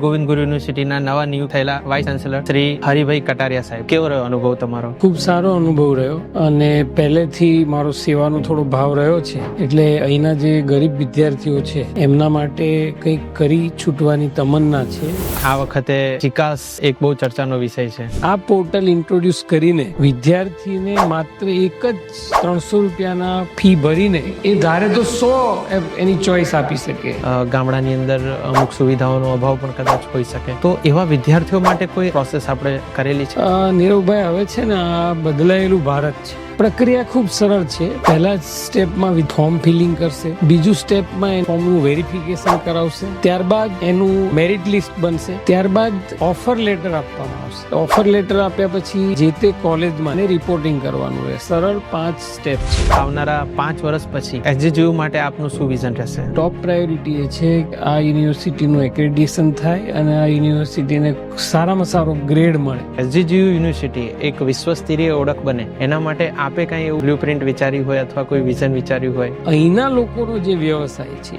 ગોવિંદ ગુરુ યુનિવર્સિટીના નવા નિયુક્ત થયેલા વાઇસ ચાન્સેલર શ્રી હરિભાઈ કટારિયા સાહેબ, કેવો રહ્યો અનુભવ તમારો? ખૂબ સારો અનુભવ રહ્યો અને પહેલેથી મારો સેવાનો થોડો ભાવ રહ્યો છે, એટલે અહીંના જે ગરીબ વિદ્યાર્થીઓ છે એમના માટે કંઈક કરી છૂટવાની તમન્ના છે. આ વખતે ચિકાસ એક બહુ ચર્ચાનો વિષય છે. આ પોર્ટલ ઇન્ટ્રોડ્યુસ કરીને વિદ્યાર્થીને માત્ર એક જ 300 રૂપિયાના ફી ભરીને એ ધારે તો 100 એની ચોઈસ આપી શકે. ગામડાની અંદર અમુક સુવિધાઓનો અભાવ પણ કદાચ હોઈ શકે, તો એવા વિદ્યાર્થીઓ માટે કોઈ પ્રોસેસ આપણે કરેલી છે? નીરવભાઈ, હવે છે ને આ બદલાયેલું ભારત છે. પ્રક્રિયા ખૂબ સરળ છે. પહેલા સ્ટેપમાં ફોર્મ ફિલિંગ કરશે, બીજું સ્ટેપમાં ફોર્મનું વેરિફિકેશન કરાવશે, ત્યારબાદ એનું મેરિટ લિસ્ટ બનશે, ત્યારબાદ ઓફર લેટર આપવામાં આવશે. ઓફર લેટર આપ્યા પછી જે તે કોલેજમાં રિપોર્ટિંગ કરવાનું રહે. સરળ 5 સ્ટેપ છે. આવનારા 5 વર્ષ પછી એસજીજીયુ માટે આપનું શું વિઝન રહેશે? ટોપ પ્રાયોરિટી એ છે કે આ યુનિવર્સિટીનું એક્રેડિટેશન થાય અને આ યુનિવર્સિટીને સારામાં સારો ગ્રેડ મળે. એસજીજીયુ યુનિવર્સિટી એક વિશ્વસ્તરીય ઓળખ બને, એના માટે આપે કઈ એવું બ્લુપ્રિન્ટ વિચાર્યું હોય અથવા કોઈ વિઝન વિચાર્યું હોય? અહીંના લોકોનો જે વ્યવસાય છે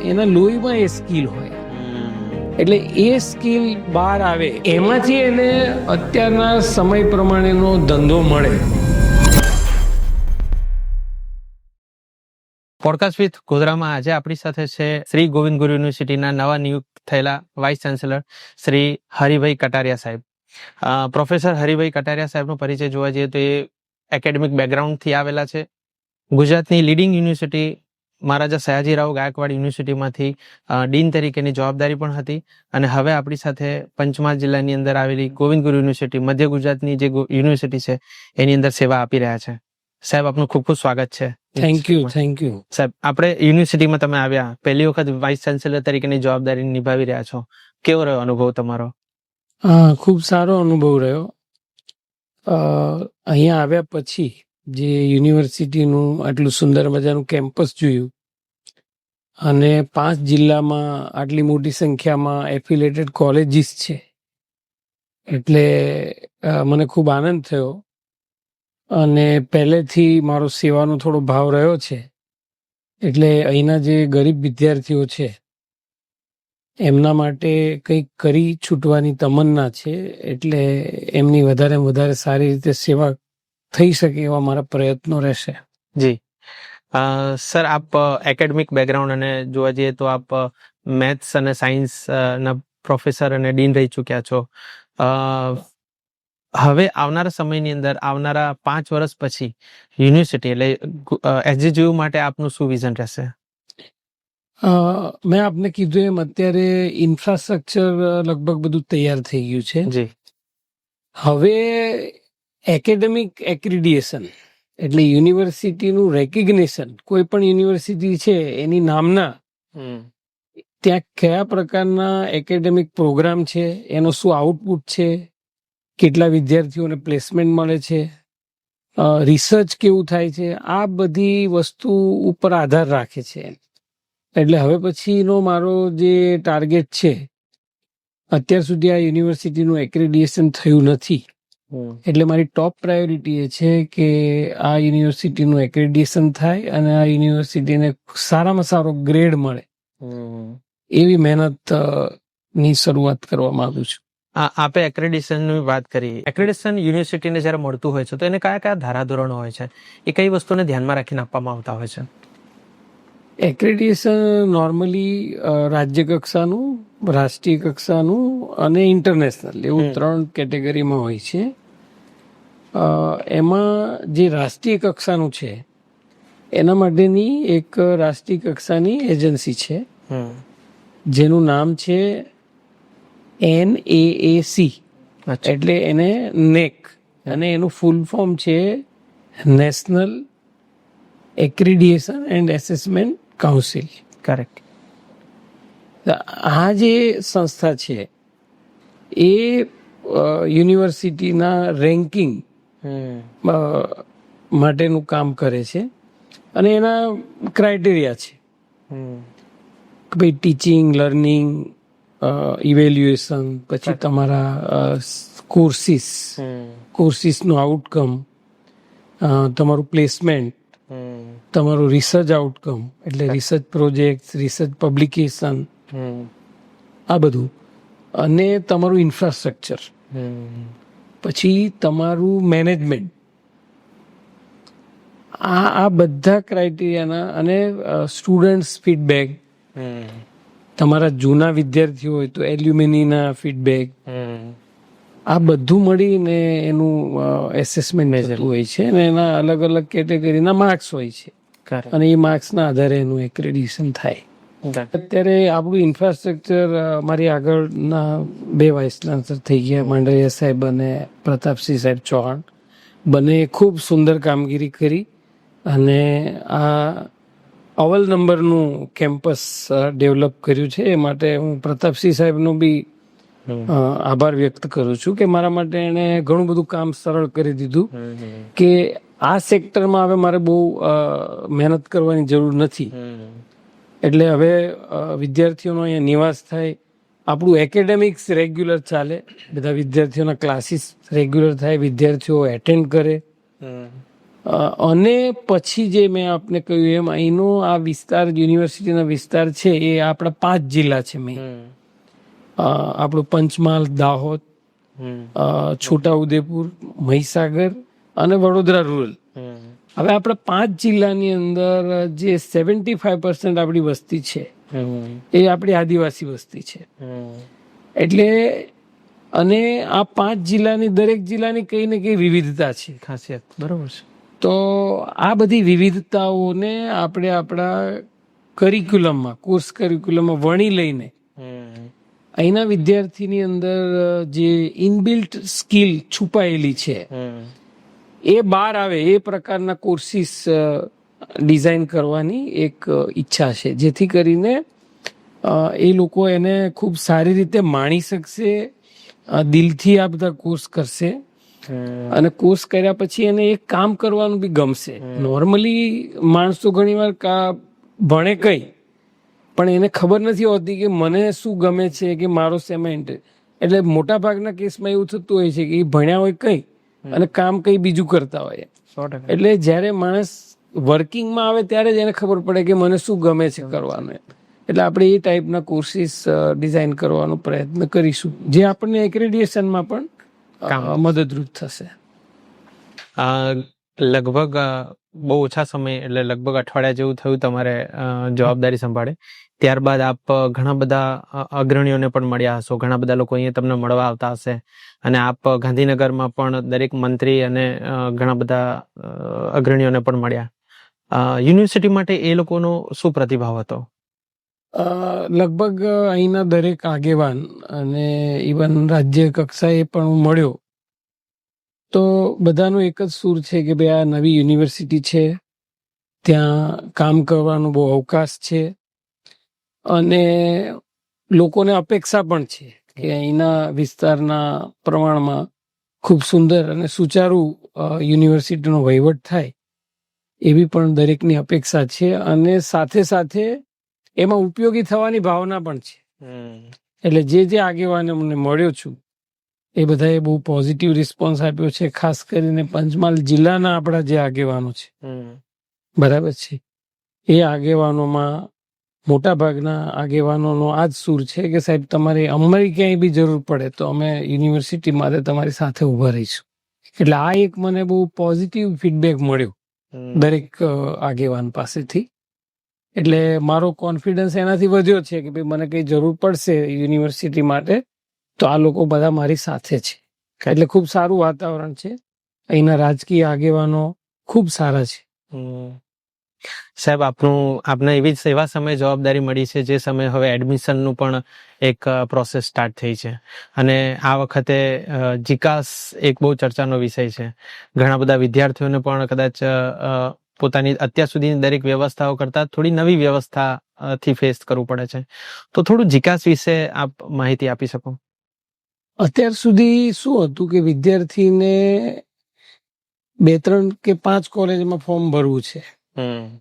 એના લોહીમાં એ સ્કિલ હોય, એટલે એ સ્કિલ બહાર આવે, એમાંથી એને અત્યારના સમય પ્રમાણેનો ધંધો મળે. પોડકાસ્ટ વિથ ગોધરામાં આજે આપણી સાથે છે શ્રી ગોવિંદ ગુરુ યુનિવર્સિટીના નવા નિયુક્ત થયેલા વાઇસ ચાન્સેલર શ્રી હરિભાઈ કટારિયા સાહેબ. પ્રોફેસર હરિભાઈ કટારિયા સાહેબનો પરિચય જોવા જઈએ તો એ એકેડેમિક બેકગ્રાઉન્ડથી આવેલા છે. ગુજરાતની leading university Maharaja Sayajirao Gaekwad યુનિવર્સિટીમાંથી dean તરીકેની જવાબદારી પણ હતી, અને હવે આપણી સાથે પંચમહાલ જિલ્લાની અંદર આવેલી ગોવિંદ ગુરુ યુનિવર્સિટી, મધ્ય ગુજરાતની જે યુનિવર્સિટી છે એની અંદર સેવા આપી રહ્યા છે. સાહેબ, આપનું ખૂબ ખૂબ સ્વાગત છે. Thank you. સાહેબ, આપણે યુનિવર્સિટીમાં તમે આવ્યા, પહેલી વખત વાઇસ ચાન્સેલર તરીકેની જવાબદારી નિભાવી રહ્યા છો, કેવો રહ્યો અનુભવ તમારો? ખૂબ સારો અનુભવ રહ્યો. અહીંયા આવ્યા પછી જે યુનિવર્સિટીનું આટલું સુંદર મજાનું કેમ્પસ જોયું અને 5 જિલ્લામાં આટલી મોટી સંખ્યામાં એફિલેટેડ કોલેજીસ છે, એટલે મને ખૂબ આનંદ થયો. અને પહેલેથી મારો સેવાનો થોડો ભાવ રહ્યો છે, એટલે અહીંના જે ગરીબ વિદ્યાર્થીઓ છે એમના માટે કંઈક કરી છૂટવાની તમન્ના છે, એટલે એમની વધારે સારી રીતે સેવા થઈ શકે એવા મારા પ્રયત્નો રહેશે. જી સર, આપ એકેડેમિક બેકગ્રાઉન્ડ અને જોવા જઈએ તો આપ મેથ્સ અને સાયન્સ ના પ્રોફેસર અને ડીન રહી ચૂક્યા છો. હવે આવનારા સમયની અંદર, આવનારા 5 વર્ષ પછી યુનિવર્સિટી એટલે એસજીજીયુ માટે આપનું શું વિઝન રહેશે? મેં આપને કીધું એમ અત્યારે ઇન્ફ્રાસ્ટ્રક્ચર લગભગ બધું તૈયાર થઈ ગયું છે. જી. હવે એકેડેમિક એક્રિડિએશન એટલે યુનિવર્સિટીનું રેકગ્નિશન, કોઈ પણ યુનિવર્સિટી છે એની નામના ત્યાં કયા પ્રકારના એકેડેમિક પ્રોગ્રામ છે, એનો શું આઉટપુટ છે, કેટલા વિદ્યાર્થીઓને પ્લેસમેન્ટ મળે છે, રિસર્ચ કેવું થાય છે, આ બધી વસ્તુ ઉપર આધાર રાખે છે. એટલે હવે પછીનો મારો જે ટાર્ગેટ છે, અત્યાર સુધી આ યુનિવર્સિટીનું એક્રેડિએશન થયું નથી, એટલે મારી ટોપ પ્રાયોરિટી એ છે કે આ યુનિવર્સિટીનું એક્રેડિએશન થાય અને આ યુનિવર્સિટીને સારામાં સારો ગ્રેડ મળે, એવી મહેનતની શરૂઆત કરવા માંગુ છું. આપે એક્રેડિટેશનની વાત કરી. એક્રેડિટેશન યુનિવર્સિટીને જ્યારે મળતું હોય છે તો એને કયા કયા ધારાધોરણો હોય છે, એ કઈ વસ્તુને ધ્યાનમાં રાખીને આપવામાં આવતા હોય છે? એક્રેડિટેશન નોર્મલી રાજ્ય કક્ષાનું, રાષ્ટ્રીય કક્ષાનું અને ઇન્ટરનેશનલ એવું 3 કેટેગરીમાં હોય છે. એમાં જે રાષ્ટ્રીય કક્ષાનું છે એના માટેની એક રાષ્ટ્રીય કક્ષાની એજન્સી છે જેનું નામ છે NAAC, એટલે એને નેક, અને એનું ફૂલ ફોર્મ છે national accreditation and assessment council. Correct. આ જે સંસ્થા છે એ યુનિવર્સિટીના રેન્કિંગ માટેનું કામ કરે છે, અને એના ક્રાઇટેરિયા છે કે ભાઈ ટીચિંગ, લર્નિંગ, ઇવેલ્યુએશન, પછી તમારા કોર્સિસનું આઉટકમ, તમારું પ્લેસમેન્ટ, તમારું રિસર્ચ આઉટકમ એટલે રિસર્ચ પ્રોજેક્ટ, રિસર્ચ પબ્લિકેશન, આ બધું, અને તમારું ઇન્ફ્રાસ્ટ્રક્ચર, પછી તમારું મેનેજમેન્ટ, આ બધા ક્રાઇટેરિયાના, અને સ્ટુડન્ટ્સ ફીડબેક, તમારા જૂના વિદ્યાર્થીઓ હોય તો એલ્યુમિનીના ફીડબેક, આ બધું મળીને એનું એસેસમેન્ટ થતું હોય છે, અને એના અલગ અલગ કેટેગરીના માર્ક્સ હોય છે, અને એ માર્ક્સના આધારે એનું એક્રેડિશન થાય. અત્યારે આપણું ઇન્ફ્રાસ્ટ્રક્ચર, મારી આગળના 2 વાઇસ ચાન્સલર થઈ ગયા, માંડરિયા સાહેબ અને પ્રતાપસિંહ સાહેબ ચૌહાણ, બંને ખૂબ સુંદર કામગીરી કરી, અને આ અવ્વલ નંબરનું કેમ્પસ ડેવલપ કર્યું છે. એ માટે હું પ્રતાપસિંહ સાહેબનો બી આભાર વ્યક્ત કરું છું કે મારા માટે એને ઘણું બધું કામ સરળ કરી દીધું, કે આ સેક્ટરમાં હવે મારે બહુ મહેનત કરવાની જરૂર નથી. એટલે હવે વિદ્યાર્થીઓનો અહીંયા નિવાસ થાય, આપણું એકેડેમિક્સ રેગ્યુલર ચાલે, બધા વિદ્યાર્થીઓના ક્લાસીસ રેગ્યુલર થાય, વિદ્યાર્થીઓ એટેન્ડ કરે, અને પછી જે મેં આપને કહ્યું એમ અહીંનો આ વિસ્તાર, યુનિવર્સિટીના વિસ્તાર છે, એ આપણા 5 જિલ્લા છે મેં. આપણું પંચમહાલ, દાહોદ, છોટાઉદેપુર, મહીસાગર અને વડોદરા રૂરલ. હવે આપણા 5 જિલ્લાની અંદર જે 75% આપણી વસ્તી છે એ આપણી આદિવાસી વસ્તી છે. એટલે, અને આ 5 જિલ્લાની, દરેક જિલ્લાની કઈ ને કઈ વિવિધતા છે, ખાસિયત. બરોબર છે. તો આ બધી વિવિધતાઓને આપણે આપણા કરિક્યુલમમાં, કોર્સ કરિક્યુલમમાં વણી લઈને અહીંના વિદ્યાર્થીની અંદર જે ઇનબિલ્ટ સ્કિલ છુપાયેલી છે એ બહાર આવે, એ પ્રકારના કોર્સિસ ડિઝાઇન કરવાની એક ઈચ્છા છે, જેથી કરીને એ લોકો એને ખૂબ સારી રીતે માણી શકશે, દિલથી આ બધા કોર્સ કરશે, અને કોર્સ કર્યા પછી એને એક કામ કરવાનું બી ગમશે. નોર્મલી માણસો ઘણીવાર ભણે કઈ, પણ એને ખબર નથી હોતી કે મને શું ગમે છે, કે મારો શેમાં ઇન્ટરેસ્ટ. એટલે મોટા ભાગના કેસમાં એવું થતું હોય છે કે એ ભણ્યા હોય કઈ અને કામ કઈ બીજું કરતા હોય. એટલે જ્યારે માણસ વર્કિંગમાં આવે ત્યારે જ એને ખબર પડે કે મને શું ગમે છે કરવાનું. એટલે આપણે એ ટાઈપના કોર્સિસ ડિઝાઇન કરવાનો પ્રયત્ન કરીશું, જે આપણને એક્રેડિટેશનમાં પણ મદદરૂપ થશે. લગભગ બહુ ઓછા સમય, એટલે લગભગ અઠવાડિયા જેવું થયું તમારે જવાબદારી સંભાળે. ત્યારબાદ આપ ઘણા બધા અગ્રણીઓને પણ મળ્યા હશો, ઘણા બધા લોકો અહીંયા તમને મળવા આવતા હશે, અને આપ ગાંધીનગરમાં પણ દરેક મંત્રી અને ઘણા બધા અગ્રણીઓને પણ મળ્યા. યુનિવર્સિટી માટે એ લોકોનો શું પ્રતિભાવ હતો? લગભગ અહીંના દરેક આગેવાન, અને ઇવન રાજ્ય કક્ષાએ પણ હું મળ્યો, તો બધાનો એક જ સૂર છે કે ભાઈ આ નવી યુનિવર્સિટી છે, ત્યાં કામ કરવાનો બહુ અવકાશ છે, અને લોકોને અપેક્ષા પણ છે કે અહીંના વિસ્તારના પ્રમાણમાં ખૂબ સુંદર અને સુચારું યુનિવર્સિટીનો વહીવટ થાય, એવી પણ દરેકની અપેક્ષા છે. અને સાથે સાથે એમાં ઉપયોગી થવાની ભાવના પણ છે. એટલે જે આગેવાને મને મળ્યો છું એ બધાએ બહુ પોઝિટિવ રિસ્પોન્સ આપ્યો છે. ખાસ કરીને પંચમહાલ જિલ્લાના આપણા જે આગેવાનો છે, બરાબર છે, એ આગેવાનોમાં મોટા ભાગના આગેવાનોનો આ જ સૂર છે કે સાહેબ તમારે અમારી ક્યાંય બી જરૂર પડે તો અમે યુનિવર્સિટી માટે તમારી સાથે ઉભા રહીશું. એટલે આ એક મને બહુ પોઝિટિવ ફીડબેક મળ્યો દરેક આગેવાન પાસેથી. એટલે મારો કોન્ફિડન્સ એનાથી વધ્યો છે કે ભાઈ મને કઈ જરૂર પડશે યુનિવર્સિટી માટે તો આ લોકો બધા મારી સાથે છે. એટલે ખૂબ સારું વાતાવરણ છે. અહીંના રાજકીય આગેવાનો ખૂબ સારા છે. સાહેબ, આપને એવા સમયે જવાબદારી મળી છે જે સમયે હવે એડમિશનનું પણ એક પ્રોસેસ સ્ટાર્ટ થઈ છે, અને આ વખતે જીકાસ એક બહુ ચર્ચાનો વિષય છે. ઘણા બધા વિદ્યાર્થીઓને પણ કદાચ પોતાની અત્યાર સુધીની દરેક વ્યવસ્થાઓ કરતા થોડી નવી વ્યવસ્થાથી ફેસ કરવું પડે છે. તો થોડું જીકાસ વિશે આપ માહિતી આપી શકો? અત્યાર સુધી શું હતું કે વિદ્યાર્થીને 2, 3 કે 5 કોલેજમાં ફોર્મ ભરવું છે,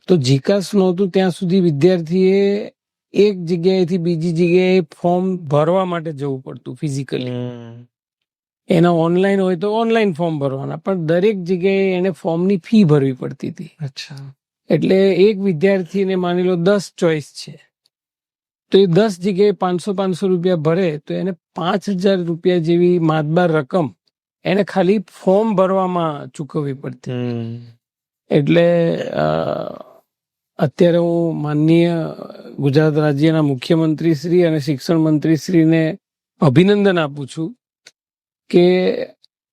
તો જીકાસ નહોતું ત્યાં સુધી વિદ્યાર્થીએ એક જગ્યાએથી બીજી જગ્યાએ ફોર્મ ભરવા માટે જવું પડતું ફિઝિકલી. એના ઓનલાઈન હોય તો ઓનલાઈન ફોર્મ ભરવાના, પણ દરેક જગ્યાએ એને ફોર્મની ફી ભરવી પડતી હતી. અચ્છા. એટલે એક વિદ્યાર્થીને માની લો 10 ચોઈસ છે, તો એ 10 જગ્યાએ 500 રૂપિયા ભરે તો એને 5,000 રૂપિયા જેવી માતબાર રકમ એને ખાલી ફોર્મ ભરવામાં ચૂકવવી પડતી. એટલે અત્યારે હું માનનીય ગુજરાત રાજ્યના મુખ્યમંત્રી શ્રી અને શિક્ષણ મંત્રી શ્રીને અભિનંદન આપું છું કે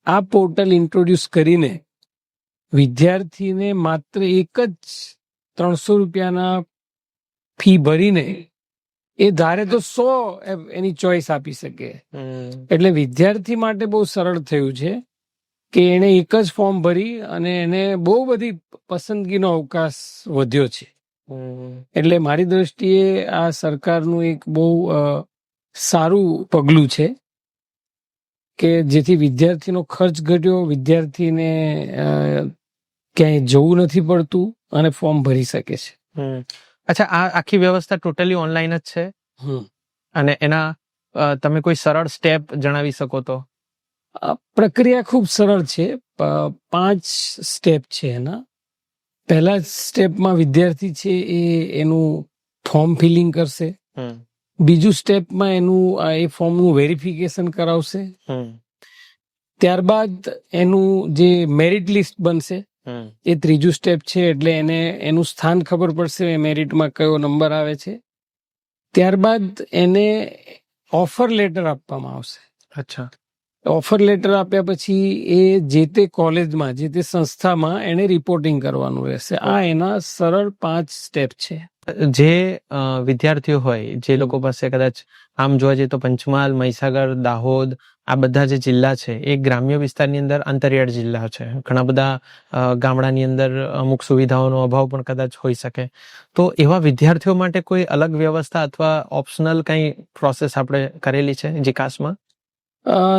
આ પોર્ટલ ઇન્ટ્રોડ્યુસ કરીને વિદ્યાર્થીને માત્ર એક જ 300 રૂપિયાના ફી ભરીને એ ધારે તો 100 એની ચોઈસ આપી શકે. એટલે વિદ્યાર્થી માટે બહુ સરળ થયું છે કે એને એક જ ફોર્મ ભરી અને એને બહુ બધી પસંદગીનો અવકાશ વધ્યો છે. એટલે મારી દ્રષ્ટિએ આ સરકારનું એક બહુ સારું પગલું છે કે જેથી વિદ્યાર્થીનો ખર્ચ ઘટ્યો, વિદ્યાર્થીને ક્યાંય જવું નથી પડતું અને ફોર્મ ભરી શકે છે. અચ્છા, આ આખી વ્યવસ્થા ટોટલી ઓનલાઈન જ છે અને એના તમે કોઈ સરળ સ્ટેપ જણાવી શકો તો? પ્રક્રિયા ખૂબ સરળ છે. 5 સ્ટેપ છે એના. પહેલા સ્ટેપમાં વિદ્યાર્થી છે એ એનું ફોર્મ ફિલિંગ કરશે. બીજું સ્ટેપમાં એનું એ ફોર્મનું વેરિફિકેશન કરાવશે. ત્યારબાદ એનું જે મેરિટ લિસ્ટ બનશે એ ત્રીજું સ્ટેપ છે. એટલે એને એનું સ્થાન ખબર પડશે, મેરિટમાં કયો નંબર આવે છે. ત્યારબાદ એને ઓફર લેટર આપવામાં આવશે. અચ્છા. ઓફર લેટર આપ્યા પછી એ જે તે કોલેજમાં, જે તે સંસ્થામાં એને રિપોર્ટિંગ કરવાનું રહેશે. આ એના સરળ 5 સ્ટેપ છે. જે વિદ્યાર્થીઓ હોય, જે લોકો પાસે કદાચ આમ જોવા જઈએ તો પંચમહાલ, મહીસાગર, દાહોદ આ બધા જે જિલ્લા છે એ ગ્રામ્ય વિસ્તારની અંદર અંતરિયાળ જિલ્લા છે. ઘણા બધા ગામડાની અંદર અમુક સુવિધાઓનો અભાવ પણ કદાચ હોઈ શકે. તો એવા વિદ્યાર્થીઓ માટે કોઈ અલગ વ્યવસ્થા અથવા ઓપ્શનલ કઈ પ્રોસેસ આપણે કરેલી છે જીકાસમાં?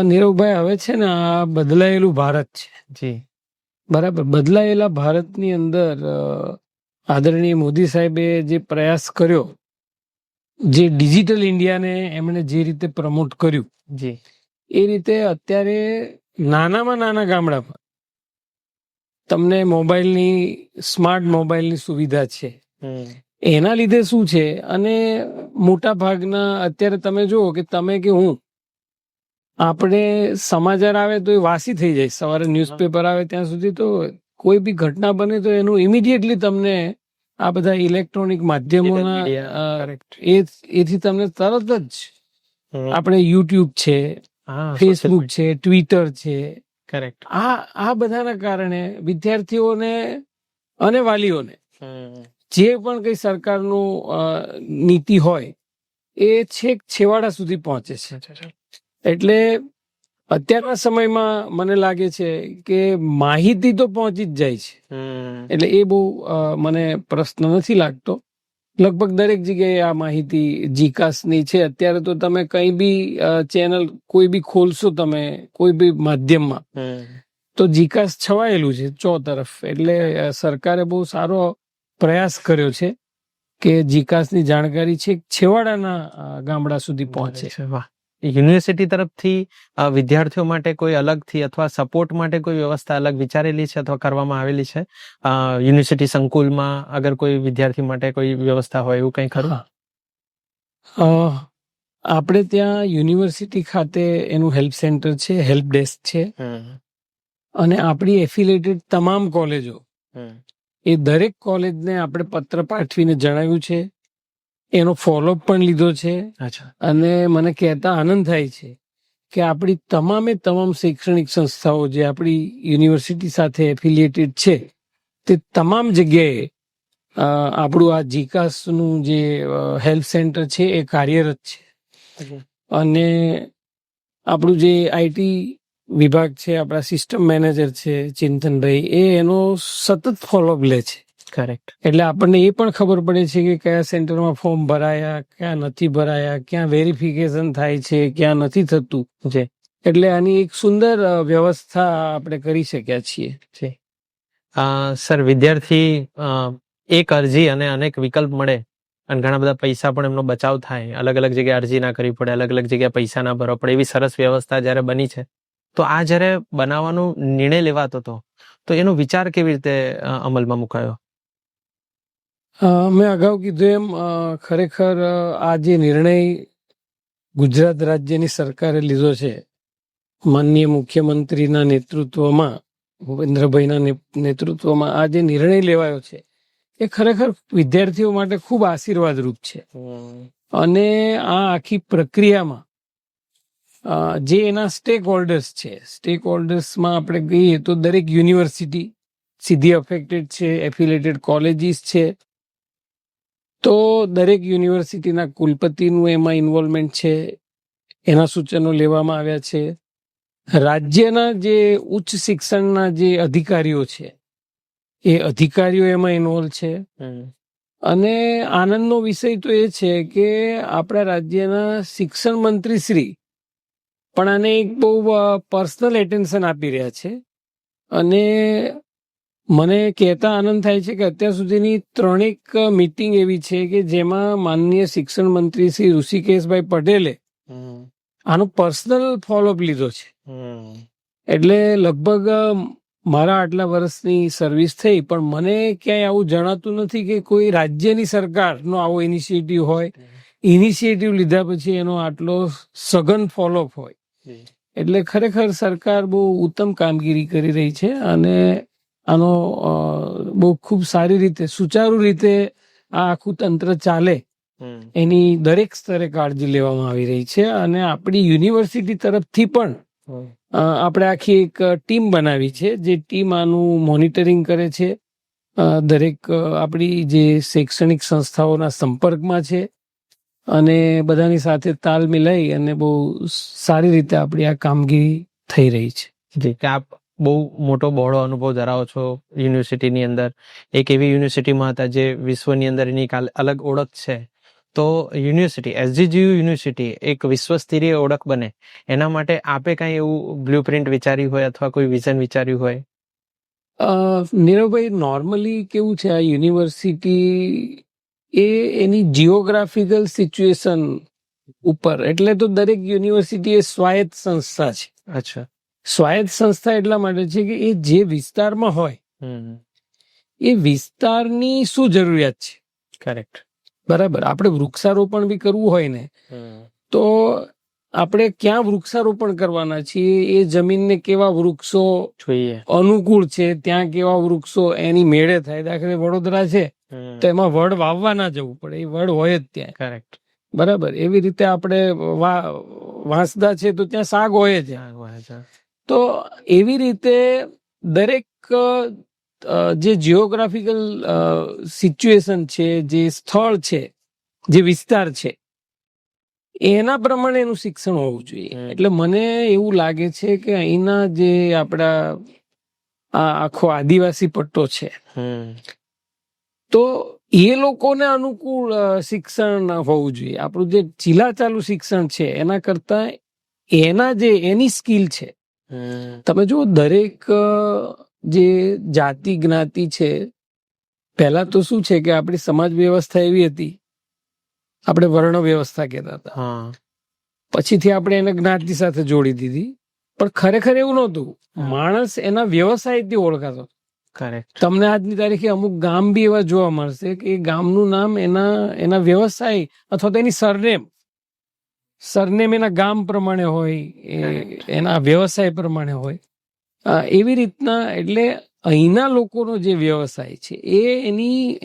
નીરવભાઈ, હવે છે ને આ બદલાયેલું ભારત છે. જી બરાબર. બદલાયેલા ભારતની અંદર આદરણીય મોદી સાહેબે જે પ્રયાસ કર્યો, જે ડિજિટલ ઇન્ડિયાને એમણે જે રીતે પ્રમોટ કર્યું, જી એ રીતે અત્યારે નાનામાં નાના ગામડામાં તમને મોબાઈલની, સ્માર્ટ મોબાઈલની સુવિધા છે. એના લીધે શું છે, અને મોટા ભાગના અત્યારે તમે જુઓ કે તમે કે હું, આપણે સમાચાર આવે તો એ વાસી થઈ જાય. સવારે ન્યૂઝપેપર આવે ત્યાં સુધી તો કોઈ બી ઘટના બને તો એનું ઇમિડિયેટલી તમને આ બધા ઇલેક્ટ્રોનિક માધ્યમોના એથી તમને તરત જ આપણે યુટ્યુબ છે, ફેસબુક છે, ટ્વિટર છે, કરેક્ટ, આ બધાના કારણે વિદ્યાર્થીઓને અને વાલીઓને જે પણ કઈ સરકારનું નીતિ હોય એ છેક છેવાડા સુધી પહોંચે છે. એટલે અત્યારના સમયમાં મને લાગે છે કે માહિતી તો પહોંચી જ જાય છે. એટલે એ બહુ મને પ્રશ્ન નથી લાગતો. લગભગ દરેક જગ્યાએ આ માહિતી જીકાસની છે. અત્યારે તો તમે કઈ બી ચેનલ કોઈ બી ખોલશો, તમે કોઈ બી માધ્યમમાં, તો જીકાસ છવાયેલું છે 4 તરફ. એટલે સરકારે બહુ સારો પ્રયાસ કર્યો છે કે જીકાસની જાણકારી છે છેવાડાના ગામડા સુધી પહોંચે. વાહ. યુનિવર્સિટી તરફથી વિદ્યાર્થીઓ માટે કોઈ અલગથી અથવા સપોર્ટ માટે કોઈ વ્યવસ્થા અલગ વિચારેલી છે અથવા કરવામાં આવેલી છે? યુનિવર્સિટી સંકુલમાં અગર કોઈ વિદ્યાર્થી માટે કોઈ વ્યવસ્થા હોય એવું કંઈ ખરું? આપણે ત્યાં યુનિવર્સિટી ખાતે એનું હેલ્પ સેન્ટર છે, હેલ્પ ડેસ્ક છે, અને આપણી એફિલેટેડ તમામ કોલેજો, એ દરેક કોલેજને આપણે પત્ર પાઠવીને જણાવ્યું છે, એનો ફોલોઅપ પણ લીધો છે. અને મને કહેતા આનંદ થાય છે કે આપણી તમામ શૈક્ષણિક સંસ્થાઓ જે આપણી યુનિવર્સિટી સાથે એફિલિયેટેડ છે તે તમામ જગ્યાએ આપણું આ જીકાસનું જે હેલ્પ સેન્ટર છે એ કાર્યરત છે. અને આપણું જે આઈટી વિભાગ છે, આપણા સિસ્ટમ મેનેજર છે ચિંતનભાઈ, એ એનો સતત ફોલોઅપ લે છે. કરેક્ટ. એટલે આપણને એ પણ ખબર પડે છે કે કયા સેન્ટરમાં ફોર્મ ભરાયા, ક્યાં નથી ભરાયા, ક્યાં વેરિફિકેશન થાય છે, ક્યાં નથી થતું. એટલે આની એક સુંદર વ્યવસ્થા આપણે કરી શક્યા છીએ. સર, વિદ્યાર્થી એક અરજી અને અનેક વિકલ્પ મળે અને ઘણા બધા પૈસા પણ એમનો બચાવ થાય, અલગ અલગ જગ્યાએ અરજી ના કરવી પડે, અલગ અલગ જગ્યાએ પૈસા ના ભરવા પડે, એવી સરસ વ્યવસ્થા જ્યારે બની છે, તો આ જ્યારે બનાવવાનો નિર્ણય લેવાતો હતો તો એનો વિચાર કેવી રીતે અમલમાં મુકાયો? મેં અગાઉ કીધું એમ ખરેખર આ જે નિર્ણય ગુજરાત રાજ્યની સરકારે લીધો છે માનનીય મુખ્યમંત્રીના નેતૃત્વમાં, ભૂપેન્દ્રભાઈના નેતૃત્વમાં આ જે નિર્ણય લેવાયો છે એ ખરેખર વિદ્યાર્થીઓ માટે ખૂબ આશીર્વાદરૂપ છે. અને આ આખી પ્રક્રિયામાં જે એના સ્ટેક હોલ્ડર્સમાં આપણે કહીએ તો દરેક યુનિવર્સિટી સીધી અફેક્ટેડ છે, એફિલેટેડ કોલેજીસ છે, તો દરેક યુનિવર્સિટીના કુલપતિનું એમાં ઇન્વોલ્વમેન્ટ છે, એના સૂચનો લેવામાં આવ્યા છે. રાજ્યના જે ઉચ્ચ શિક્ષણના જે અધિકારીઓ છે એ અધિકારીઓ એમાં ઇન્વોલ્વ છે. અને આનંદનો વિષય તો એ છે કે આપણા રાજ્યના શિક્ષણ મંત્રી શ્રી પણ આને એક બહુ પર્સનલ એટેન્શન આપી રહ્યા છે. અને મને કહેતા આનંદ થાય છે કે અત્યાર સુધીની 3 મીટિંગ એવી છે કે જેમાં માનનીય શિક્ષણ મંત્રી શ્રી ઋષિકેશભાઈ પટેલે આનો પર્સનલ ફોલોઅપ લીધો છે. એટલે લગભગ મારા આટલા વર્ષની સર્વિસ થઈ પણ મને ક્યાંય આવું જણાતું નથી કે કોઈ રાજ્યની સરકારનો આવો ઇનિશિયેટિવ હોય, ઇનિશિયેટિવ લીધા પછી એનો આટલો સઘન ફોલોઅપ હોય. એટલે ખરેખર સરકાર બહુ ઉત્તમ કામગીરી કરી રહી છે અને આનો બહુ ખૂબ સારી રીતે, સુચારુ રીતે આ આખું તંત્ર ચાલે એની દરેક સ્તરે કાળજી લેવામાં આવી રહી છે. અને આપણી યુનિવર્સિટી તરફથી પણ આપણે આખી એક ટીમ બનાવી છે જે ટીમ આનું મોનિટરિંગ કરે છે, દરેક આપણી જે શૈક્ષણિક સંસ્થાઓના સંપર્કમાં છે અને બધાની સાથે તાલ મિલાઈ અને બહુ સારી રીતે આપણી આ કામગીરી થઈ રહી છે. જી, કે આપ બહુ મોટો બહોળો અનુભવ ધરાવો છો યુનિવર્સિટીની અંદર. એક એવી યુનિવર્સિટીમાં હતા જે વિશ્વની અંદર એની એક અલગ ઓળખ છે. તો યુનિવર્સિટી, એસજીજીયુ યુનિવર્સિટી એક વિશ્વસ્તરીય ઓળખ બને એના માટે આપે કઈ એવું બ્લુપ્રિન્ટ વિચાર્યું હોય અથવા કોઈ વિઝન વિચાર્યું હોય? નીરવભાઈ, નોર્મલી કેવું છે, આ યુનિવર્સિટી એ એની જીઓગ્રાફિકલ સિચ્યુએશન ઉપર, એટલે તો દરેક યુનિવર્સિટી એ સ્વાયત્ત સંસ્થા છે. અચ્છા. સ્વાયત્ત સંસ્થા એટલા માટે છે કે એ જે વિસ્તારમાં હોય એ વિસ્તારની શું જરૂરિયાત છે. કરેક્ટ. બરાબર. આપણે વૃક્ષારોપણ બી કરવું હોય ને તો આપણે ક્યાં વૃક્ષારોપણ કરવાના છીએ, એ જમીનને કેવા વૃક્ષો જોઈએ, અનુકૂળ છે, ત્યાં કેવા વૃક્ષો એની મેળે થાય. દાખલે વડોદરા છે તો એમાં વડ વાવવા ના જવું પડે, એ વડ હોય જ ત્યાં. કરેક્ટ. બરાબર. એવી રીતે આપણે વાંસદા છે તો ત્યાં સાગ હોય જ. તો એવી રીતે દરેક જે જીઓગ્રાફિકલ સિચ્યુએશન છે, જે સ્થળ છે, જે વિસ્તાર છે, એના પ્રમાણે એનું શિક્ષણ હોવું જોઈએ. એટલે મને એવું લાગે છે કે અહીંના જે આપણા આ આખો આદિવાસી પટ્ટો છે તો એ લોકોને અનુકૂળ શિક્ષણ હોવું જોઈએ. આપણું જે ચીલાચાલુ શિક્ષણ છે એના કરતા એની સ્કિલ છે. તમે જુઓ, દરેક જે જાતિ જ્ઞાતિ છે, પહેલા તો શું છે કે આપણી સમાજ વ્યવસ્થા એવી હતી, આપણે વર્ણ વ્યવસ્થા કહેતા હતા, પછીથી આપણે એને જ્ઞાતિ સાથે જોડી દીધી. પણ ખરેખર એવું નહોતું. માણસ એના વ્યવસાયથી ઓળખાતો. તમને આજની તારીખે અમુક ગામ બી એવા જોવા મળશે કે એ ગામનું નામ એના વ્યવસાય અથવા તો એની સરનેમ એના ગામ પ્રમાણે હોય, એના વ્યવસાય પ્રમાણે હોય. એવી રીતના એટલે અહીંના લોકોનો જે વ્યવસાય છે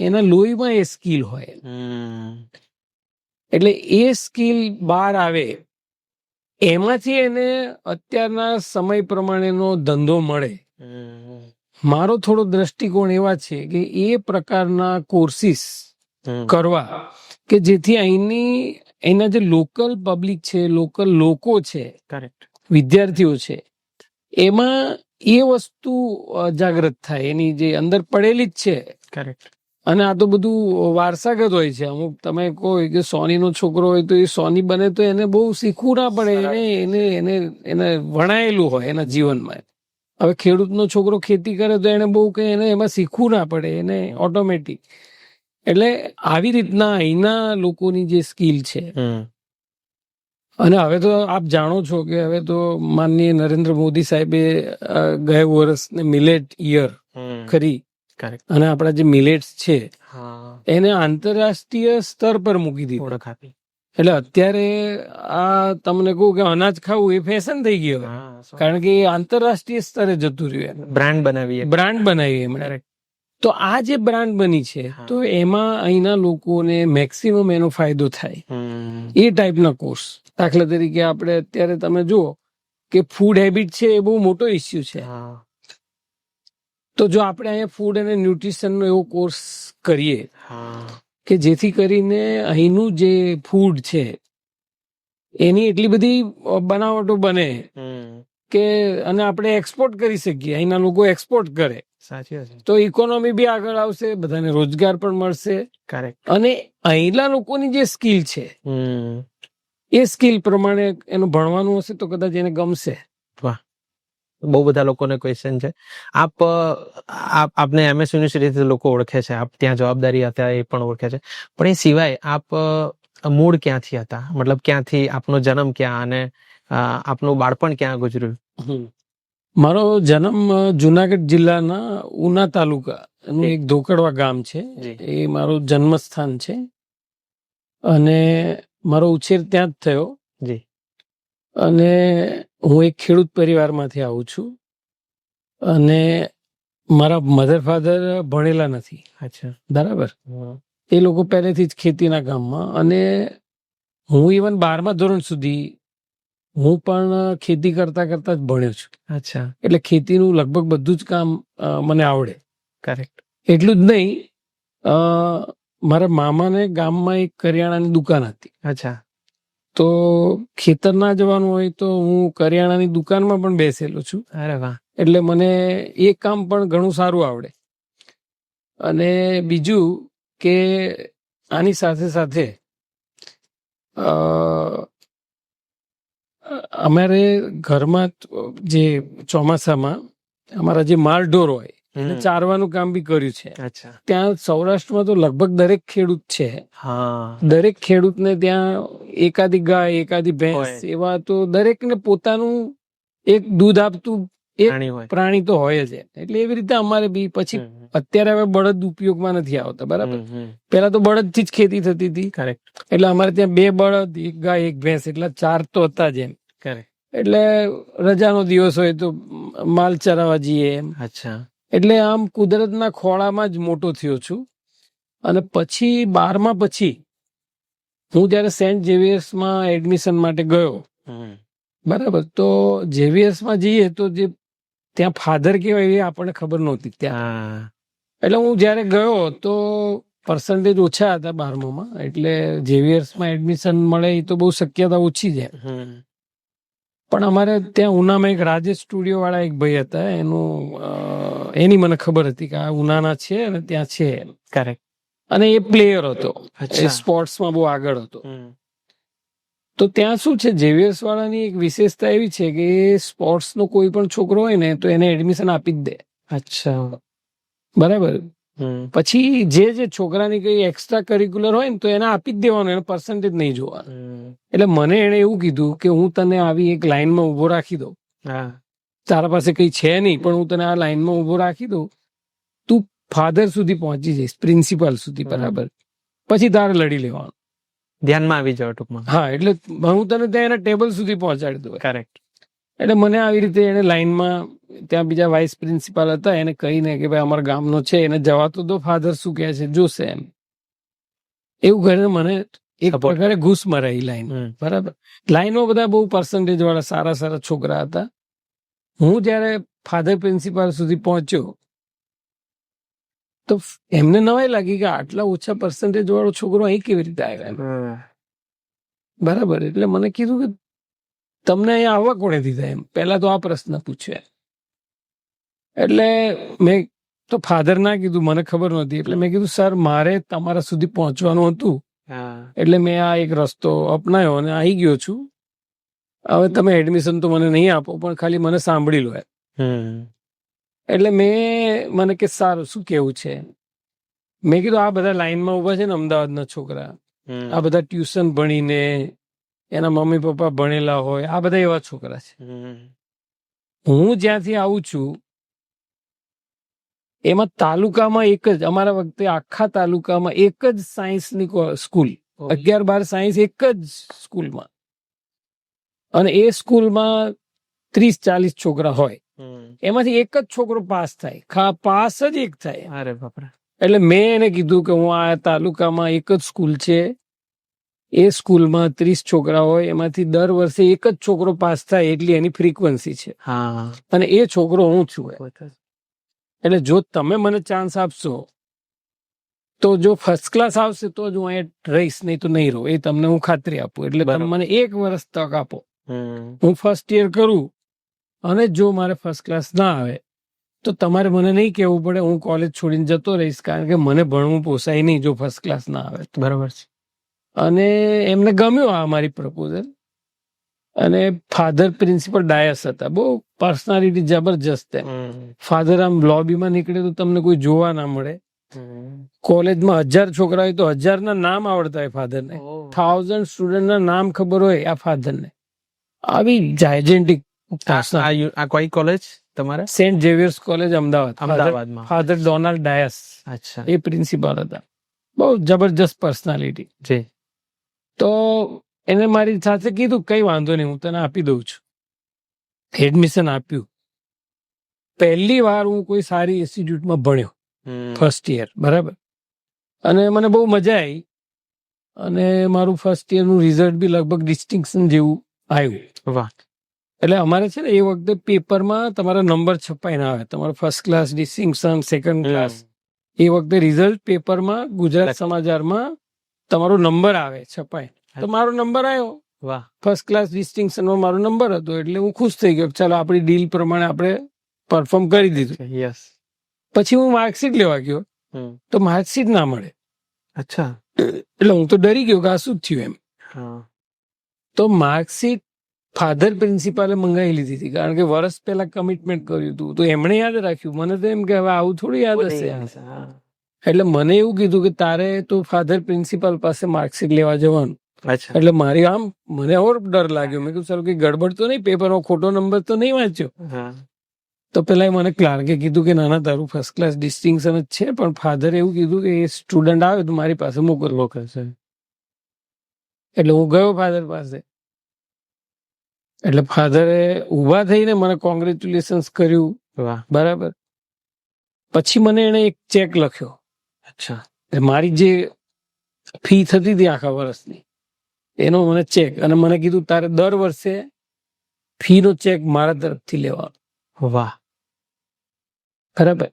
એના લોહીમાં એ સ્કિલ હોય. એટલે એ સ્કિલ બહાર આવે, એમાંથી એને અત્યારના સમય પ્રમાણેનો ધંધો મળે. મારો થોડો દ્રષ્ટિકોણ એવા છે કે એ પ્રકારના કોર્સિસ કરવા કે જેથી એના જે લોકલ પબ્લિક છે, લોકલ લોકો છે, વિદ્યાર્થીઓ છે, એમાં એ વસ્તુ જાગૃત થાય, એની જે અંદર પડેલી જ છે. અને આ તો બધું વારસાગત હોય છે. અમુક તમે કહો કે સોનીનો છોકરો હોય તો એ સોની બને તો એને બહુ શીખવું ના પડે, એને વણાયેલું હોય એના જીવનમાં. હવે ખેડૂતનો છોકરો ખેતી કરે તો એને બહુ કઈ એમાં શીખવું ના પડે, એને ઓટોમેટિક. એટલે આવી રીતના અહીંના લોકોની જે સ્કિલ છે. અને હવે તો આપ જાણો છો કે હવે તો માનનીય નરેન્દ્ર મોદી સાહેબે ગયા વર્ષને મિલેટ યર કરી કરેક્ટ. અને આપણા જે મિલેટ્સ છે હા, એને આંતરરાષ્ટ્રીય સ્તર પર મૂકી દીધું. ઓળખ આપી. એટલે અત્યારે આ તમને કહું કે અનાજ ખાવું એ ફેશન થઈ ગયું હવે. હા, કારણ કે એ આંતરરાષ્ટ્રીય સ્તરે જતું રહ્યું. બ્રાન્ડ બનાવી. બ્રાન્ડ બનાવી એમણે. કરેક્ટ. તો આ જે બ્રાન્ડ બની છે હા. તો એમાં અહીંના લોકોને મેક્સિમમ એનો ફાયદો થાય હમ. એ ટાઈપના કોર્સ. દાખલા તરીકે આપણે અત્યારે તમે જુઓ કે ફૂડ હેબિટ છે એ બહુ મોટો ઇસ્યુ છે. હા. તો જો આપણે અહીંયા ફૂડ અને ન્યુટ્રિશનનો એવો કોર્સ કરીએ હા. કે જેથી કરીને અહીંનું જે ફૂડ છે એની એટલી બધી બનાવટો બને હમ. કે અને આપણે એક્સપોર્ટ કરી શકીએ, અહીંના લોકો એક્સપોર્ટ કરે સાચી વાત છે. તો ઇકોનોમી બી આગળ આવશે, બધાને રોજગાર પણ મળશે. કરેક્ટ. અને અહીંના લોકોની જે સ્કિલ છે હમ. એ સ્કિલ પ્રમાણે એનું ભણવાનું હશે તો કદાચ એને ગમશે. બહુ બધા લોકોને ક્વેશ્ચન છે. આપને MS યુનિવર્સિટીથી લોકો ઓળખે છે, આપ ત્યાં જવાબદારી હતા એ પણ ઓળખે છે, પણ એ સિવાય આપ મૂળ ક્યાંથી હતા, મતલબ ક્યાંથી, આપનો જન્મ ક્યાં અને આપનું બાળપણ ક્યાં ગુજર્યું? મારો જન્મ જુનાગઢ જિલ્લાના ઉના તાલુકા એનું એક ધોકડવા ગામ છે, એ મારું જન્મસ્થાન છે અને મારો ઉછેર ત્યાં જ થયો. જી. અને હું એક ખેડૂત પરિવારમાંથી આવું છું અને મારા મધર ફાધર ભણેલા નથી. અચ્છા. બરાબર. એ લોકો પહેલેથી જ ખેતીના કામમાં, અને હું ઇવન 12મા ધોરણ સુધી હું પણ ખેતી કરતા કરતા જ ભણ્યો છું. અચ્છા. એટલે ખેતીનું લગભગ બધું જ કામ મને આવડે. કરેક્ટ. એટલું જ નહીં, મારા મામાને ગામમાં એક કરિયાણાની દુકાન હતી. અચ્છા. તો ખેતર ના જવાનું હોય તો હું કરિયાણાની દુકાનમાં પણ બેસેલો છું. અરે વાહ. એટલે મને એ કામ પણ ઘણું સારું આવડે. અને બીજું કે આની સાથે સાથે અમારે ઘરમાં જે ચોમાસામાં અમારા જે માલઢોર હોય એને ચારવાનું કામ બી કર્યું છે. અચ્છા. ત્યાં સૌરાષ્ટ્રમાં તો લગભગ દરેક ખેડૂત છે. હા. દરેક ખેડૂતને ત્યાં એકાદી ગાય, એકાદી ભેંસ, એવા તો દરેકને પોતાનું એક દૂધ આપતું એક પ્રાણી તો હોય જ. એટલે એવી રીતે અમારે બી પછી અત્યારે હવે બળદ ઉપયોગમાં નથી આવતા. બરાબર. પેલા તો બળદ થી જ ખેતી થતી હતી. કરેક્ટ. એટલે અમારે ત્યાં 2 બળદ, 1 ગાય, 1 ભેંસ, એટલે 4 તો હતા જ એમ. કરેક્ટ. એટલે રજાનો દિવસ હોય તો માલ ચરાવવા જઈએ એમ. અચ્છા. એટલે આમ કુદરતના ખોળામાં જ મોટો થયો છું. અને પછી 12મા પછી હું જયારે સેન્ટ ઝેવિયર્સમાં એડમિશન માટે ગયો, બરાબર, તો ઝેવિયર્સમાં જઈએ તો જે ત્યાં ફાધર કેવાય એ આપણને ખબર નહોતી ત્યાં. એટલે હું જયારે ગયો તો પર્સન્ટેજ ઓછા હતા 12માં, એટલે ઝેવિયર્સમાં એડમિશન મળે એ તો બહુ શક્યતા ઓછી છે. પણ અમારે ત્યાં ઉનામાં એક રાજેશ સ્ટુડિયો વાળા એક ભાઈ હતા, એની મને ખબર હતી કે આ ઉનાના છે અને ત્યાં છે. કરેક્ટ. અને એ પ્લેયર હતો, સ્પોર્ટ્સમાં બહુ આગળ હતો. તો ત્યાં શું છે, ઝેવિયર્સ વાળાની એક વિશેષતા એવી છે કે સ્પોર્ટ્સનો કોઈ પણ છોકરો હોય ને તો એને એડમિશન આપી જ દે. અચ્છા. બરાબર. પછી જે છોકરાની કઈ એક્સ્ટ્રા કરિક્યુલર હોય ને તો એને આપી જ દેવાનું, એને પર્સન્ટેજ નહીં જોવાનું. એટલે મને એને એવું કીધું કે હું તને આવી એક લાઈનમાં ઉભો રાખી દઉં, તારા પાસે કઈ છે નહીં પણ હું તને આ લાઈનમાં ઉભો રાખી દઉં, તું ફાધર સુધી પહોંચી જઈશ, પ્રિન્સિપાલ સુધી. બરાબર. પછી તારે લડી લેવાનું, ધ્યાનમાં આવી જાવ ટૂંકમાં. હા, એટલે હું તને ત્યાં એના ટેબલ સુધી પહોંચાડી દઉં. કરેક્ટ. એટલે મને આવી રીતે એને લાઈનમાં, ત્યાં બીજા વાઇસ પ્રિન્સિપાલ હતા, એને કહીને કે ભાઈ અમારા ગામનો છે, એને જવા તો દો, ફાધર શું કહે છે જોશે એમ. એવું કરીને મને એક પ્રકારે ઘૂસ મરાઈ લાઈન. બરાબર. લાઈનમાં બધા બહુ પર્સન્ટેજ વાળા સારા સારા છોકરા હતા. હું જયારે ફાધર પ્રિન્સિપાલ સુધી પહોંચ્યો તો એમને નવાઈ લાગી કે આટલા ઓછા પર્સન્ટેજ વાળો છોકરો અહીં કેવી રીતે આવ્યો. બરાબર. એટલે મને કીધું કે તમને અહીંયા આવવા કોણે દીધા એમ, પહેલા તો આ પ્રશ્ન પૂછ્યો. એટલે મેં તો ફાધર ના કીધું, મને ખબર નહોતી. એટલે મેં કીધું સર મારે તમારા સુધી પહોંચવાનું હતું, એટલે મેં આ એક રસ્તો અપનાયો અને આવી ગયો છું. હવે તમે એડમિશન તો મને નહીં આપો પણ ખાલી મને સાંભળી લો. એટલે મને કે સારું શું કેવું છે. મેં કીધું આ બધા લાઈનમાં ઉભા છે ને અમદાવાદના છોકરા, આ બધા ટ્યુશન ભણીને એના મમ્મી પપ્પા ભણેલા હોય, આ બધા એવા છોકરા છે. હું જ્યાંથી આવું છું એમાં તાલુકામાં એક જ, અમારા વખતે આખા તાલુકામાં એક જ સાયન્સની સ્કૂલ, 11-12 સાયન્સ એક જ સ્કૂલમાં, અને એ સ્કૂલમાં 30-40 છોકરા હોય, એમાંથી એક જ છોકરો પાસ થાય, પાસ જ એક થાય. અરે બાપરે. એટલે મેં એને કીધું કે હું આ તાલુકામાં એક જ સ્કૂલ છે, એ સ્કૂલમાં 30 છોકરા હોય, એમાંથી દર વર્ષે એક જ છોકરો પાસ થાય એટલી એની ફ્રીક્વન્સી છે, હા, અને એ છોકરો હું છું. એટલે જો તમે મને ચાન્સ આપશો તો જો ફર્સ્ટ ક્લાસ આવશે તો જ હું અહીંયા રહીશ, નહીં તો નહીં રહું, એ તમને હું ખાતરી આપું. એટલે તમે મને 1 વર્ષ તક આપો, હું ફર્સ્ટ યર કરું, અને જો મારે ફર્સ્ટ ક્લાસ ના આવે તો તમારે મને નહીં કહેવું પડે, હું કોલેજ છોડીને જતો રહીશ, કારણ કે મને ભણવું પોસાય નહીં જો ફર્સ્ટ ક્લાસ ના આવે. બરાબર છે. અને એમને ગમ્યું આ મારી પ્રપોઝલ. અને ફાધર પ્રિન્સિપલ ડાયસ હતા, બહુ પર્સનાલિટી જબરજસ્ત. ફાધર આમ લોબીમાં નીકળે તો તમને કોઈ જોવા ના મળે. કોલેજમાં 1000 છોકરા હોય તો 1000 ના નામ આવડતા હોય ફાધરને, 1000 સ્ટુડન્ટ ના નામ ખબર હોય આ ફાધરને. આવી જાયજેન્ટિક. આ કોઈ કોલેજ તમારે? સેન્ટ ઝેવિયર્સ કોલેજ, અમદાવાદમાં. ફાધર ડોનાલ્ડ ડાયસ, અચ્છા, એ પ્રિન્સિપાલ હતા. બહુ જબરજસ્ત પર્સનાલિટી. જી. તો એને મારી સાથે કીધું કઈ વાંધો નહીં, હું તને આપી દઉં છું. એડમિશન આપ્યું. પહેલી વાર હું કોઈ સારી ઇન્સ્ટિટ્યૂટમાં ભણ્યો, ફર્સ્ટ યર, બરાબર. અને મને બહુ મજા આવી, અને મારું ફર્સ્ટ યરનું રિઝલ્ટ બી લગભગ ડિસ્ટિંક્શન જેવું આવ્યું. વાહ. એટલે અમારે છે ને એ વખતે પેપરમાં તમારા નંબર છપાઈને આવે, તમારો first class, distinction, second class. એ વખતે રિઝલ્ટ પેપરમાં ગુજરાત સમાચારમાં તમારો નંબર આવે છપાય. તો મારો નંબર આવ્યો. વાહ. ફર્સ્ટ ક્લાસ ડિસ્ટિંક્શનમાં મારો નંબર હતો, એટલે હું ખુશ થઈ ગયો. ચાલો આપણી ડીલ પ્રમાણે આપણે પરફોર્મ કરી દીધું. યસ. પછી હું માર્કશીટ લેવા ગયો તો માર્કશીટ ના મળે. અચ્છા. એટલે હું તો ડરી ગયો કે આ શું થયું એમ. તો માર્કશીટ ફાધર પ્રિન્સિપાલે મંગાવી લીધી હતી, કારણ કે વર્ષ પહેલા કમિટમેન્ટ કર્યું હતું, તો એમણે યાદ રાખ્યું. મને તો એમ કે હવે આવું થોડું યાદ હશે. એટલે મને એવું કીધું કે તારે તો ફાધર પ્રિન્સિપાલ પાસે માર્કશીટ લેવા જવાનું. એટલે મારી આમ મને ઓર ડર લાગ્યો. મેં કીધું ચાલો કઈ ગડબડ તો નહીં, પેપરમાં ખોટો નંબર તો નહીં વાંચ્યો. તો પેલા મને ક્લાર્કે કીધું કે નાના તારું ફર્સ્ટ ક્લાસ ડિસ્ટિંક્શન જ છે, પણ ફાધર એવું કીધું કે એ સ્ટુડન્ટ આવે તો મારી પાસે મોકલશે. એટલે હું ગયો ફાધર પાસે. એટલે ફાધરે ઉભા થઈને મને કોંગ્રેચ્યુલેશન્સ કર્યું, બરાબર. પછી મને એને એક ચેક લખ્યો. અચ્છા. મારી જે ફી થતી હતી આખા વર્ષની, એનો મને ચેક, અને મને કીધું તારે દર વર્ષે ફી નો ચેક મારા તરફથી લેવાનો. વાહ. બરાબર.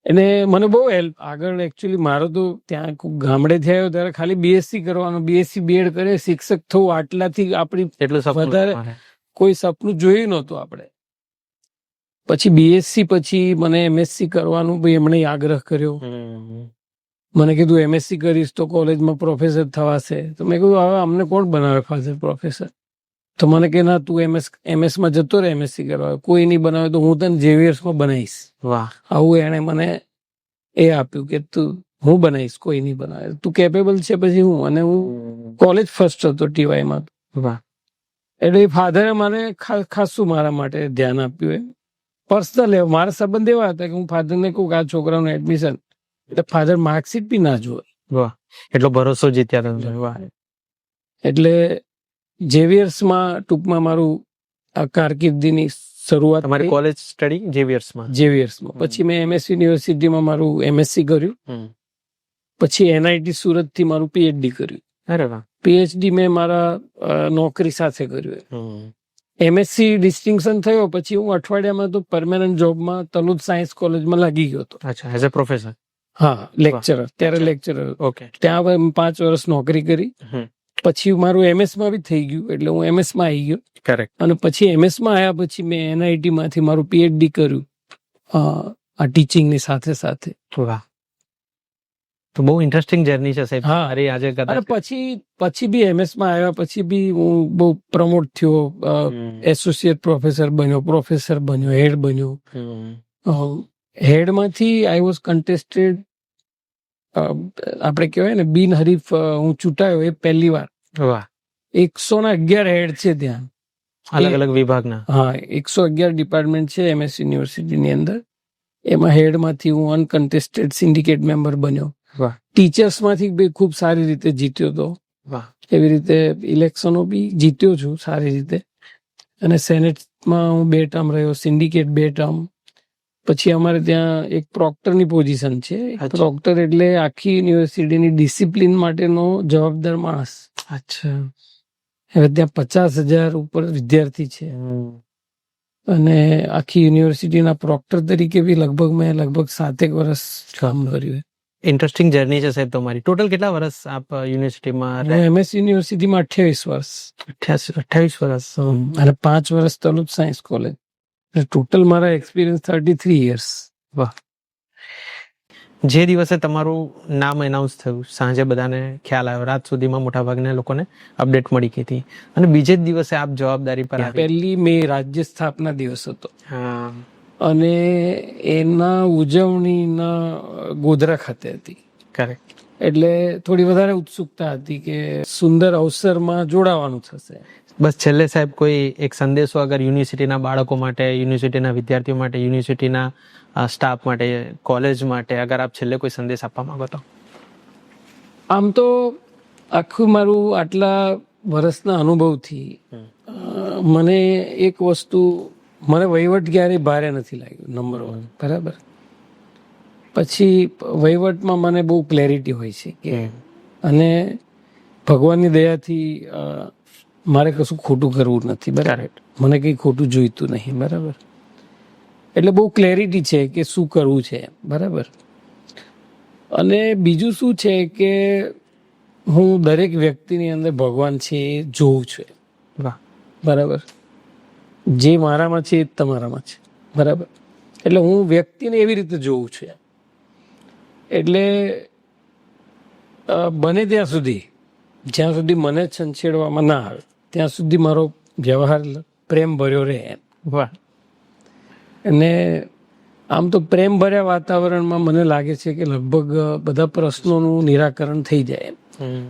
એને મને બહુ હેલ્પ. આગળ એકચ્યુઅલી મારો તો ત્યાં ગામડેથી આવ્યો ત્યારે ખાલી બીએસસી કરવાનું, બીએસસી બીએડ કરે, શિક્ષક થવું, આટલાથી આપણી એટલું વધારે કોઈ સપનું જોયું નહોતું આપણે. પછી બીએસસી પછી મને એમએસસી કરવાનું ભાઈ એમણે આગ્રહ કર્યો. મને કીધું એમએસસી કરીશ તો કોલેજમાં પ્રોફેસર થવાશે. તો મેં કીધું હવે અમને કોણ બનાવે ફાધર પ્રોફેસર? તો મને કે ના, તું એમએસમાં જતો રહે એમએસસી કરવા, કોઈ નહીં બનાવે તો હું તને ઝેવિયર્સમાં બનાવીશ. વાહ. આવું એને મને એ આપ્યું કે તું હું બનાવીશ, કોઈ નહીં બનાવે, તું કેપેબલ છે. પછી હું, અને હું કોલેજ ફર્સ્ટ હતો ટીવાયમાં. વાહ. એટલે એ ફાધરે મને ખાસું મારા માટે ધ્યાન આપ્યું. એ પર્સનલ મારા સંબંધ એવા હતા કે હું ફાધરને કહું કે આ છોકરાનું એડમિશન, એટલે ફાધર માર્કશીટ બી ના જોવે. વાહ. એટલો ભરોસો જીત્યા. વાહ. એટલે ઝેવિયર્સમાં ટૂંકમાં મારું આ કારકિર્દીની શરૂઆત. તમારી કોલેજ સ્ટડી ઝેવિયર્સમાં? પછી મેં એમએસ યુનિવર્સિટીમાં મારું એમએસસી કર્યું. પછી એનઆઈટી સુરત થી મારું પીએચડી કર્યું. અરે વાહ. પીએચડી મેં મારા નોકરી સાથે કર્યું. એમએસસી ડિસ્ટિંક્શન થયો પછી હું અઠવાડિયામાં તો પરમેનન્ટ જોબમાં તલોદ સાયન્સ કોલેજમાં લાગી ગયો હતો. અચ્છા, એઝ અ પ્રોફેસર? હા, લેક્ચરર. ત્યારે લેક્ચરર. ઓકે. ત્યાં 5 વર્ષ નોકરી કરી. પછી મારું એમએસમાં બી થઈ ગયું, એટલે હું એમએસમાં આવી ગયો. કરેક્ટ. અને પછી એમએસમાં આવ્યા પછી મેં એનઆઈટી માંથી મારું પીએચડી કર્યું આ ટીચિંગની સાથે સાથે. વાહ. તો બહુ ઇન્ટરેસ્ટિંગ જર્ની છે સાહેબ. હા. અરે આજે અને પછી બી એમએસમાં આવ્યા પછી બી હું બહુ પ્રમોટ થયો, એસોસિએટ પ્રોફેસર બન્યો, હેડ બન્યો. હેડમાંથી આઈ વોઝ કન્ટેસ્ટેડ, આપણે કહેવાય ને બિનહરીફ હું ચૂંટાયો એ પહેલી વાર. વાહ. 111 હેડ છે ત્યાં, અલગ અલગ વિભાગના. હા, 111 ડિપાર્ટમેન્ટ છે એમએસ યુનિવર્સિટીની અંદર. એમાં હેડમાંથી હું અનકન્ટેસ્ટેડ સિન્ડિકેટ મેમ્બર બન્યો. વાહ ટીચર્સમાંથી બી ખૂબ સારી રીતે જીત્યો હતો. વાહ એવી રીતે ઇલેક્શનો બી જીત્યો છું સારી રીતે. અને સેનેટમાં હું 2 ટર્મ રહ્યો, સિન્ડિકેટ 2 ટર્મ. પછી અમારે ત્યાં એક પ્રોક્ટરની પોઝિશન છે. અચ્છા. પ્રોક્ટર એટલે આખી યુનિવર્સિટીની ડિસિપ્લિન માટેનો જવાબદાર માણસ. અચ્છા. હવે ત્યાં 50,000 ઉપર વિદ્યાર્થી છે અને આખી યુનિવર્સિટીના પ્રોક્ટર તરીકે બી મેં લગભગ 7 વર્ષ કામ કર્યું. ઇન્ટરેસ્ટિંગ જર્ની છે સાહેબ તમારી. ટોટલ કેટલા વર્ષ આપ યુનિવર્સિટીમાં હું MS યુનિવર્સિટીમાં 28 વર્ષ 28 વર્ષ. અને 5 વર્ષ તલોદ સાયન્સ કોલેજ. ટોટલ મારા એક્સપિરિયન્સ 33 યર્સ. વાહ. જે દિવસે તમારું નામ એનાઉન્સ થયું સાંજે બધાને ખ્યાલ આવ્યો, રાત સુધીમાં મોટા ભાગના લોકોને અપડેટ મળી ગઈ હતી અને બીજે જ દિવસે આપ જવાબદારી પર આવી. 1 મે રાજ્ય સ્થાપના દિવસ હતો હા. અને એના ઉજવણીના ગોધરા ખાતે હતી. કરેક્ટ. એટલે થોડી વધારે ઉત્સુકતા હતી કે સુંદર અવસરમાં જોડાવાનું થશે. બસ છેલ્લે સાહેબ કોઈ એક સંદેશો અગર યુનિવર્સિટીના બાળકો માટે, યુનિવર્સિટીના વિદ્યાર્થીઓ માટે, યુનિવર્સિટીના સ્ટાફ માટે, કોલેજ માટે અગર આપ છેલ્લે કોઈ સંદેશ આપવા માંગો તો? આમ તો આખું મારું આટલા વર્ષના અનુભવથી મને એક વસ્તુ, મને વહીવટ ક્યારેય ભારે નથી લાગ્યું. નંબર 1 બરાબર. પછી વહીવટમાં મને બહુ ક્લેરિટી હોય છે કે અને ભગવાનની દયાથી મારે કશું ખોટું કરવું નથી. બરાબર. મને કંઈ ખોટું જોઈતું નહીં. બરાબર. એટલે બહુ ક્લેરિટી છે કે શું કરવું છે. બરાબર. અને બીજું શું છે કે હું દરેક વ્યક્તિની અંદર ભગવાન છે એ જોઉં છું. વાહ. બરાબર. જે મારામાં છે એ જ તમારામાં છે. બરાબર. એટલે હું વ્યક્તિને એવી રીતે જોઉં છું. એટલે બને ત્યાં સુધી, જ્યાં સુધી મને છંછેડવામાં ના આવે ત્યાં સુધી મારો વ્યવહાર પ્રેમ ભર્યો રહે. વાહ. અને આમ તો પ્રેમ ભર્યા વાતાવરણમાં મને લાગે છે કે લગભગ બધા પ્રશ્નોનું નિરાકરણ થઈ જાય.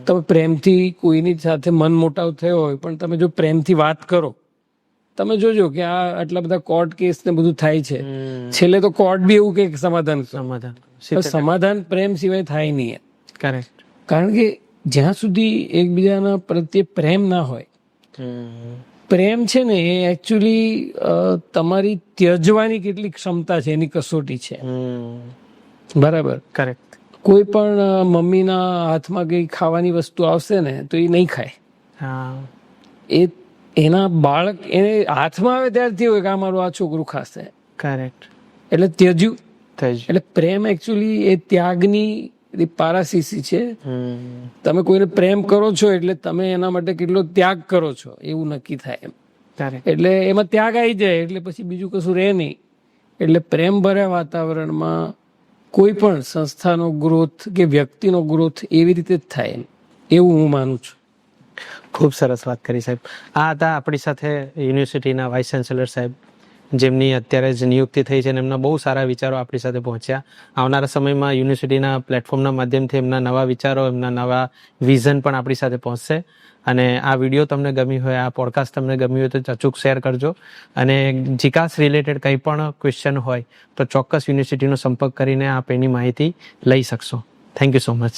તમે પ્રેમથી કોઈની સાથે મન મોટાવ થયો હોય પણ તમે જો પ્રેમથી વાત કરો, તમે જોજો કે આ આટલા બધા કોર્ટ કેસ ને બધું થાય છે, છેલ્લે તો કોર્ટ બી એવું કે સમાધાન સમાધાન પ્રેમ સિવાય થાય નહીં. કરેક્ટ. કારણ કે જ્યાં સુધી એકબીજાના પ્રત્યે પ્રેમ ના હોય, પ્રેમ છે ને એ એકચ્યુઅલી તમારી ત્યજવાની કેટલી ક્ષમતા છે એની કસોટી છે. બરાબર. કરેક્ટ. કોઈ પણ મમ્મીના હાથમાં કઈ ખાવાની વસ્તુ આવશે ને તો એ નહીં ખાય. એ એના બાળક એને હાથમાં આવે ત્યારથી હોય કે આ મારું આ છોકરું ખાશે. કરેક્ટ. એટલે ત્યજ્યું. એટલે પ્રેમ એકચ્યુઅલી એ ત્યાગની પારાસીસી છે. તમે કોઈને પ્રેમ કરો છો એટલે તમે એના માટે કેટલો ત્યાગ કરો છો એવું નક્કી થાય. એટલે એમાં ત્યાગ આવી જાય એટલે પછી બીજું કશું રહે નહીં. એટલે પ્રેમ ભર્યા વાતાવરણમાં કોઈ પણ સંસ્થાનો ગ્રોથ કે વ્યક્તિનો ગ્રોથ એવી રીતે જ થાય એવું હું માનું છું. ખૂબ સરસ વાત કરી સાહેબ. આ હતા આપણી સાથે યુનિવર્સિટીના વાઇસ ચાન્સેલર સાહેબ, જેમની અત્યારે જ નિયુક્તિ થઈ છે અને એમના બહુ સારા વિચારો આપણી સાથે પહોંચ્યા. આવનારા સમયમાં યુનિવર્સિટીના પ્લેટફોર્મના માધ્યમથી એમના નવા વિચારો, એમના નવા વિઝન પણ આપણી સાથે પહોંચશે. અને આ વિડીયો તમને ગમી હોય, આ પોડકાસ્ટ તમને ગમ્યું હોય તો અચૂક શેર કરજો. અને જીકાસ રિલેટેડ કંઈ પણ ક્વેશ્ચન હોય તો ચોક્કસ યુનિવર્સિટીનો સંપર્ક કરીને આપ એની માહિતી લઈ શકશો. Thank you so much.